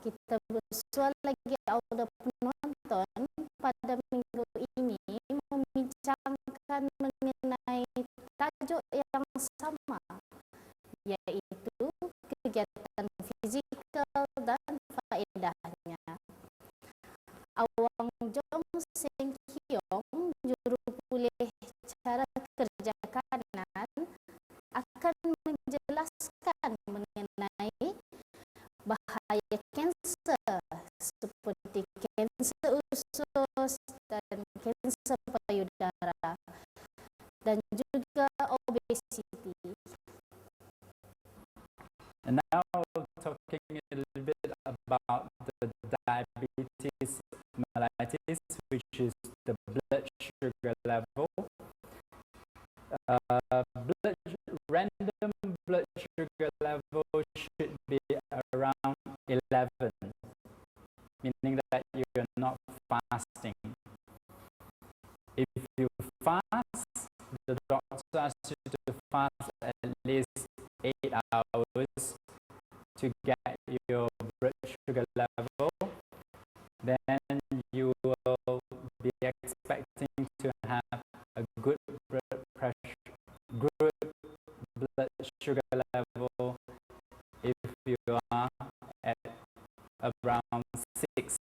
kita bersual lagi audio penonton pada minggu ini membincangkan mengenai tajuk yang sama, yaitu kegiatan fizikal dan faedahnya. Awang Jong Seng Kiong, juru pulih cara kerja kanan, akan menjelaskan mengenai bahaya kanser seperti kanser usus dan kanser payudara dan juga obesiti. And now talking a little bit about the diabetes mellitus, which is the blood sugar level. Random blood sugar level should be around 11, meaning that you're not fasting. If you fast, the doctor asks you to fast at least 8 hours to get your blood sugar level. Then you will be expecting to have a good blood sugar level if you are at around 6.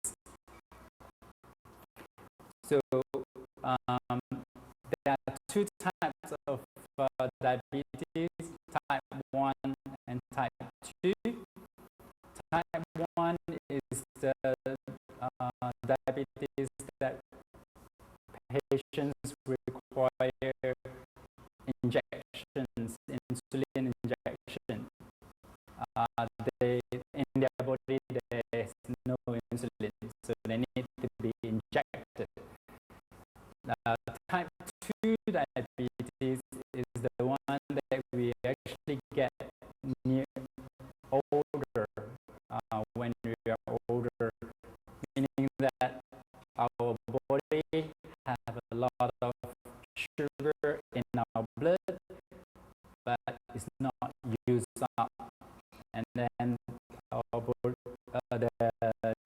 So there are two types of diabetes, type 1 and type 2. Type 1 is the diabetes that patients require injections, insulin injection. In their body there is no insulin, so they need to be injected. Type 2 diabetes is the one that we actually get near older, when we are older, meaning that our body have a lot of sugar in our blood, but it's not used up, and then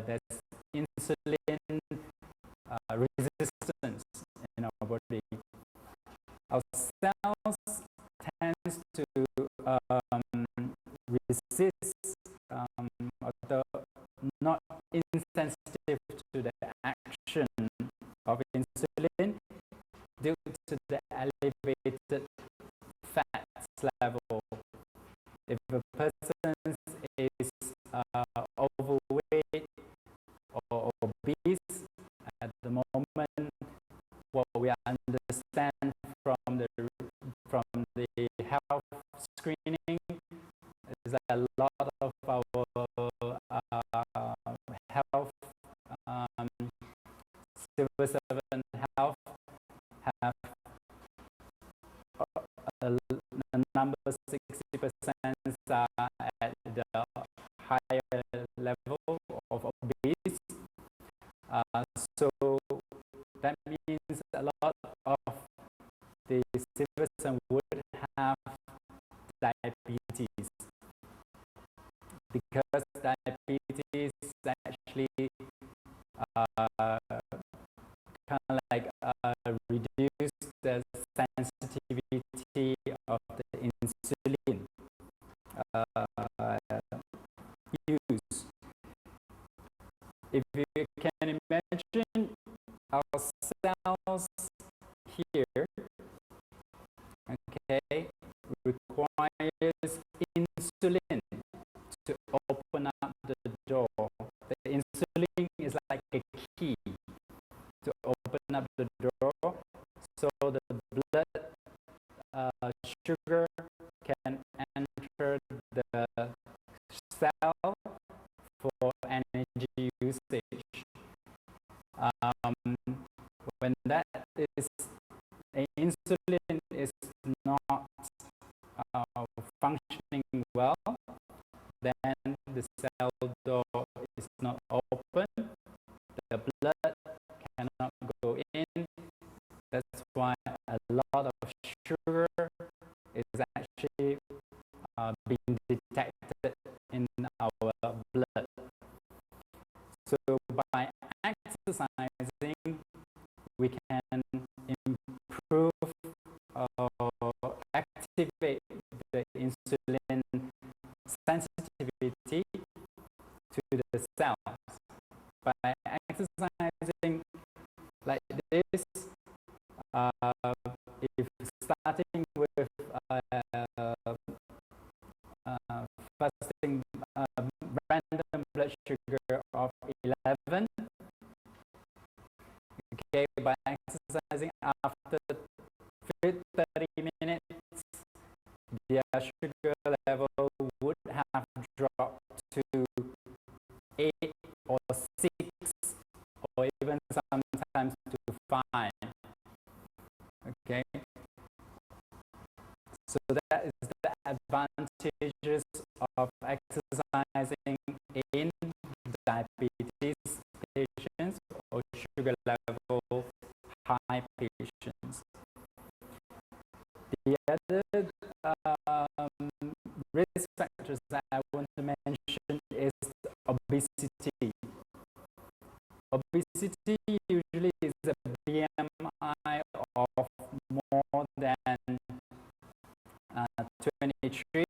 there's insulin resistance in our body. Our cells tends to resist, not insensitive to the action of insulin due to the elevated fats level. If a person is overweight or obese at the moment, what we understand from the health screening is that a lot of our health, civil servant health, have a number 60% are at the higher level of obese. So that means a lot of the citizens would have diabetes, because diabetes actually kind of like reduce the sensitivity of the insulin use. If you can imagine, our cells here, okay, requires insulin to open up the door. The insulin is like a key to open up the door, so the blood sugar can enter the cell for energy usage. When that is, insulin is not functioning well, then the cell door is not open, the blood cannot go in. That's why a lot of sugar is 30 minutes, their sugar level would have dropped to 8 or 6 or even sometimes to 5. Okay, so that is the advantages of exercising in diabetes patients or sugar level high patients. The other risk factors that I want to mention is obesity. Obesity usually is a BMI of more than 23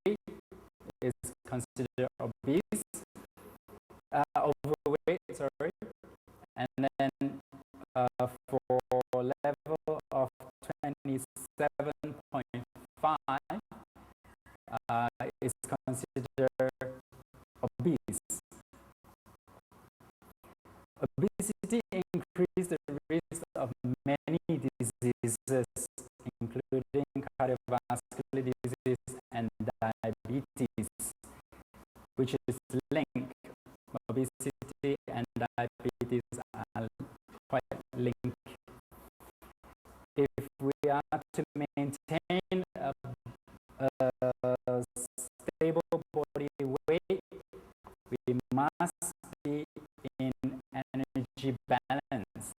is considered obese, overweight, sorry, and then for level of 27.5 is considered obese. Obesity increases the risk of many diseases, including cardiovascular disease and diabetes, which is linked. Obesity and diabetes are quite linked. If we are to maintain a stable body weight, we must be in energy balance.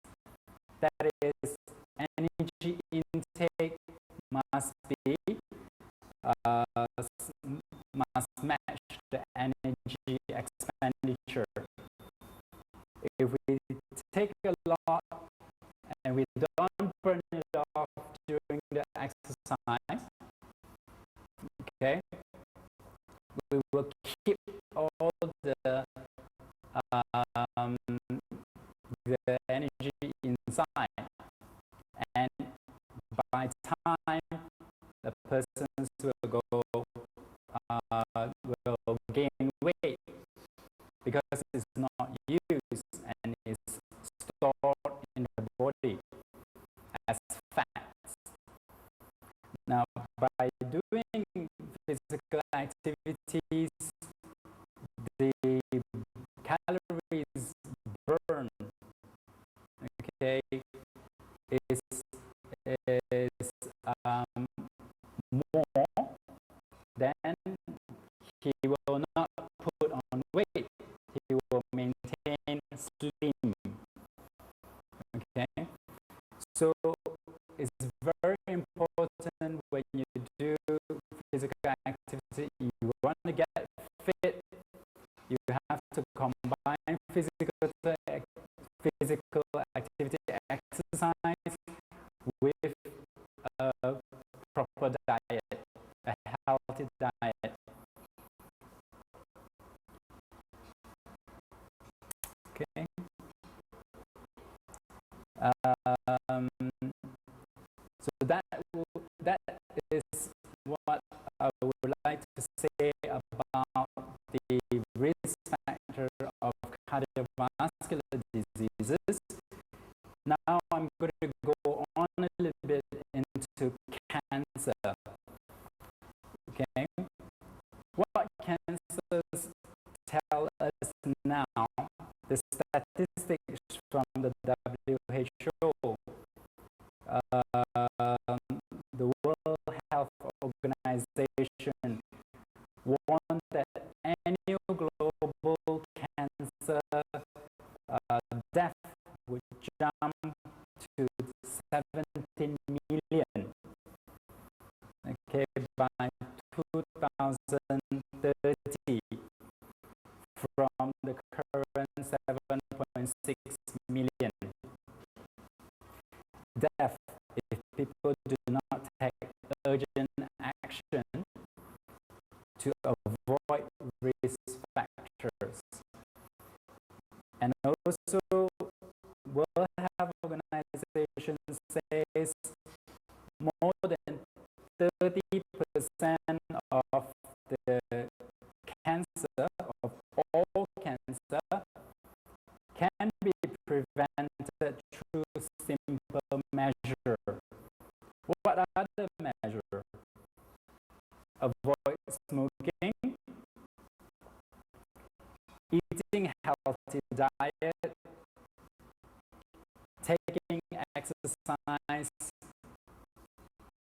That is, energy intake must match the energy expenditure. If we take a lot and we don't burn it off during the exercise, okay, we will keep all the energy inside, and by time the persons will gain weight because it's not used and it's stored in the body as fats. Now, by doing physical activities, the calories burned, okay, is more, then he will not put on weight. He will maintain slim. Okay, so it's very important when you do physical activity. You want to get fit, you have to combine physical activity, exercise with a proper diet, a healthy diet. Okay. So that is what I would like to say about the risk factor of cardiovascular diseases. Now I'm going to go on a little bit into cancer. Okay, what cancers tell us now? The statistics from the WHO, the World Health Organization, warned that annual global cancer death would jump to 17 million, okay, by 2030 from the current 7.6 million. Death if people do not take urgent action to avoid risk factors. And also, World Health Organization says more than 30% of the cancer, of all cancer, can be prevented through simple measures. What are the smoking, eating healthy diet, taking exercise,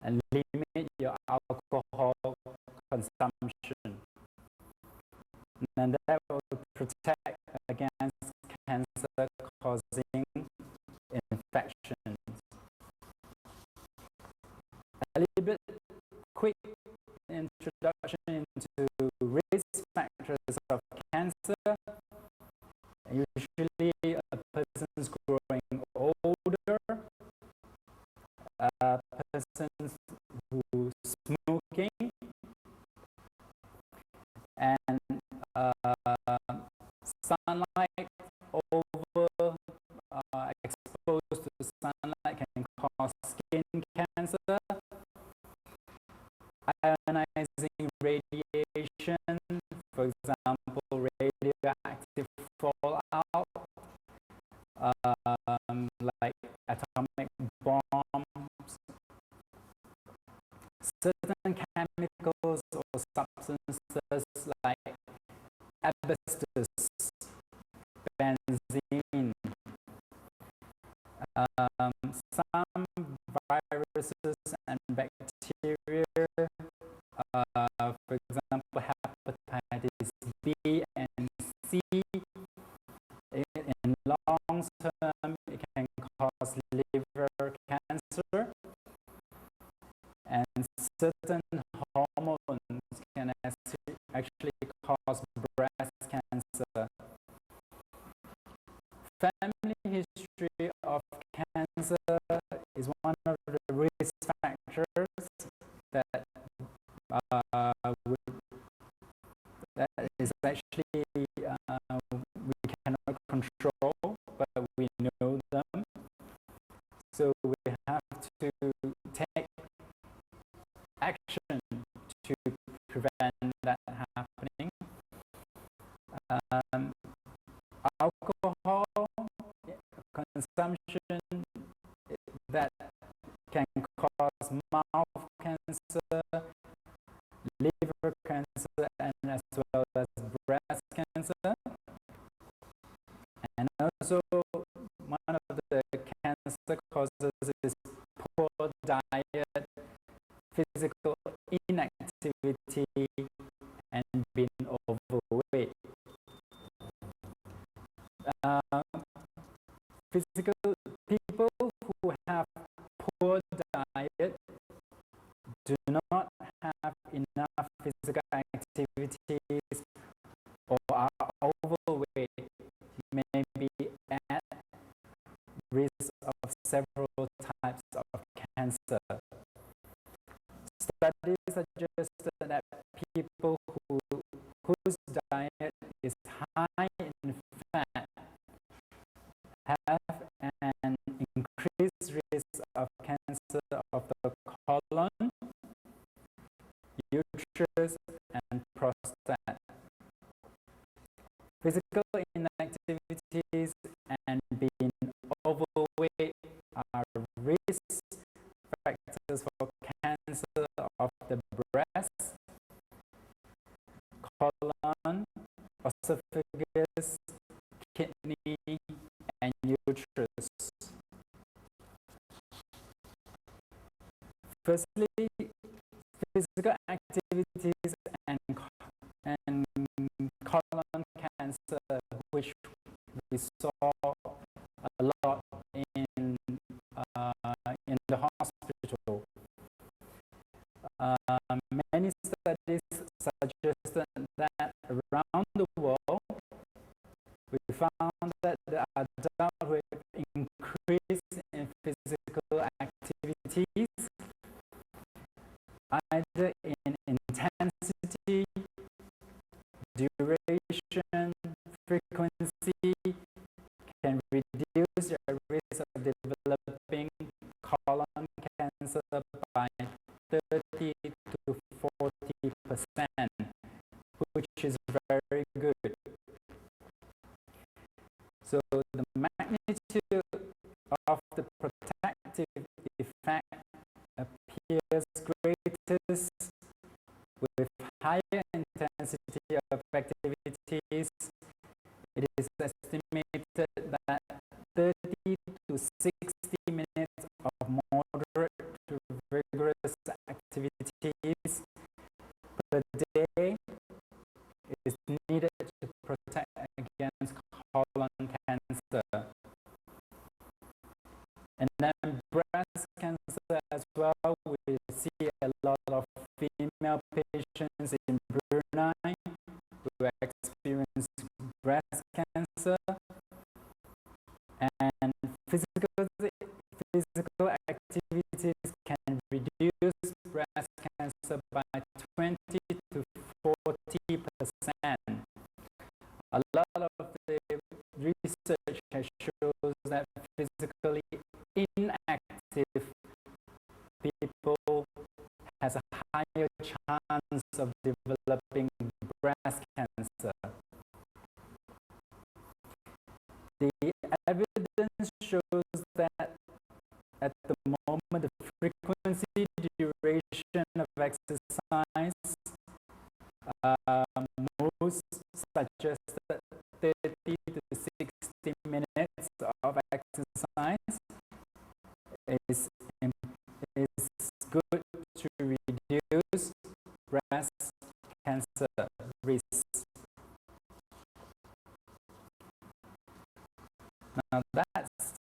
and limit your alcohol consumption. And that will protect against cancer-causing infections. A little bit quick introduction into risk factors of cancer. Usually a person's growing older, a person who's smoking, and sunlight over exposed to sunlight can cause skin cancer. Ionizing radiation, for example, radioactive fallout, like atomic bombs, certain chemicals or substances like asbestos, benzene, some viruses and bacteria, for example, hepatitis B and C. In long term, it can cause liver cancer, and certain hormones can actually cause breast cancer. Family history of cancer is one of the risk factors that that is actually we cannot control, but we know them. So we have to take action to prevent that happening. Alcohol consumption that can cause mouth cancer, liver cancer, and as well as breast cancer. And also, one of the cancer causes is poor diet, physical inactivity, and being overweight. People who have poor diet do not have enough physical activities or are overweight may be at risk of several types of cancer. Studies suggest that people whose diet is high in fat have an increased risk of cancer of the colon, uterus, and prostate. Physical inactivities and being overweight are risk factors for cancer of the breast, colon, esophagus, kidney, and uterus. Firstly, physical activities and colon cancer, which we saw a lot in the hospital. Many studies suggest that around the world, we found that the adult with increase in physical activities, either in intensity, duration, frequency, can reduce your risk of developing colon cancer by 30 to 40%, which is very good. So the magnitude of the protective effect appears greatest with higher per day is needed to protect against colon cancer. And then breast cancer as well, we see a lot of female patients in Brunei who experience breast cancer, and physical activities can reduce breast cancer by 20 to 40%. A lot of the research has shows that physically inactive people has a higher chance of developing breast cancer. The evidence shows that at the moment the frequency, duration of exercise most suggest that 30 to 60 minutes of exercise is good to reduce breast cancer risks. Now that's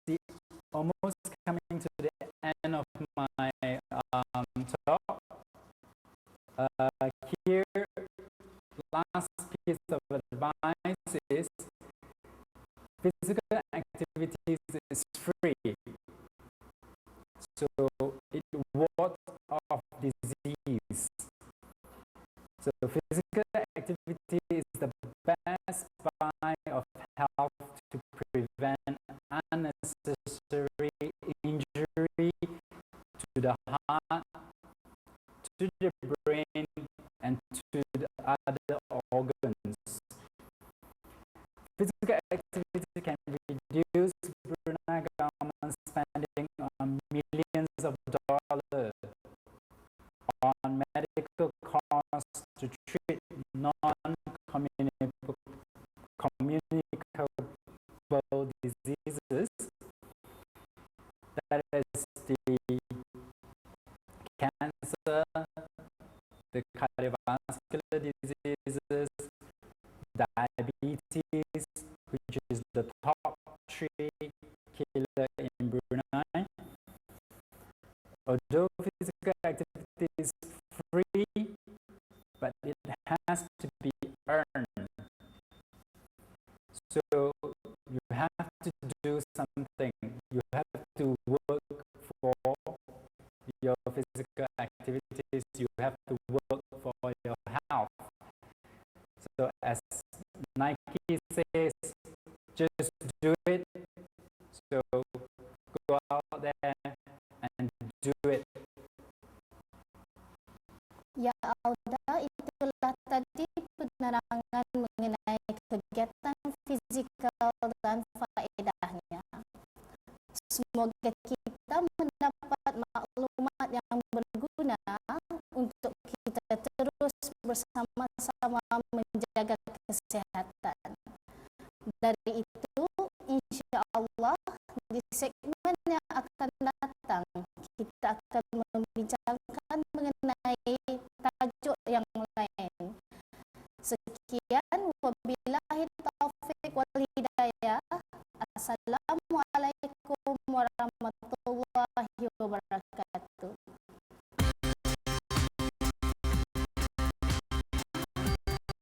almost coming to the end of my talk. Here, last piece of advice is physical activities is free, so it wards off disease. So physical activity is the best buy of health to prevent unnecessary injury to the heart, to the brain, and to the other organs. Physical activity can reduce Brunei government spending on millions of dollars on medical costs to treat non-communicable diseases. That is the cancer, the cardiovascular diseases, diabetes, which is the top 3 killer in Brunei. Although physical activity is free, but it has to be earned. So you have to do something. You have to work for your physical activities. You have to work for your health. So as Nike says, just do it. So go out there and do it. Ya Auda, itulah tadi penerangan mengenai kegiatan fizikal dan faedahnya. Semoga kita mendapat maklumat yang berguna untuk kita terus bersama-sama menjaga kesehatan. Dari itu, insya Allah di segmen yang akan datang kita akan membincangkan mengenai tajuk yang lain. Sekian, wabillahi taufiq wal hidayah. Assalamualaikum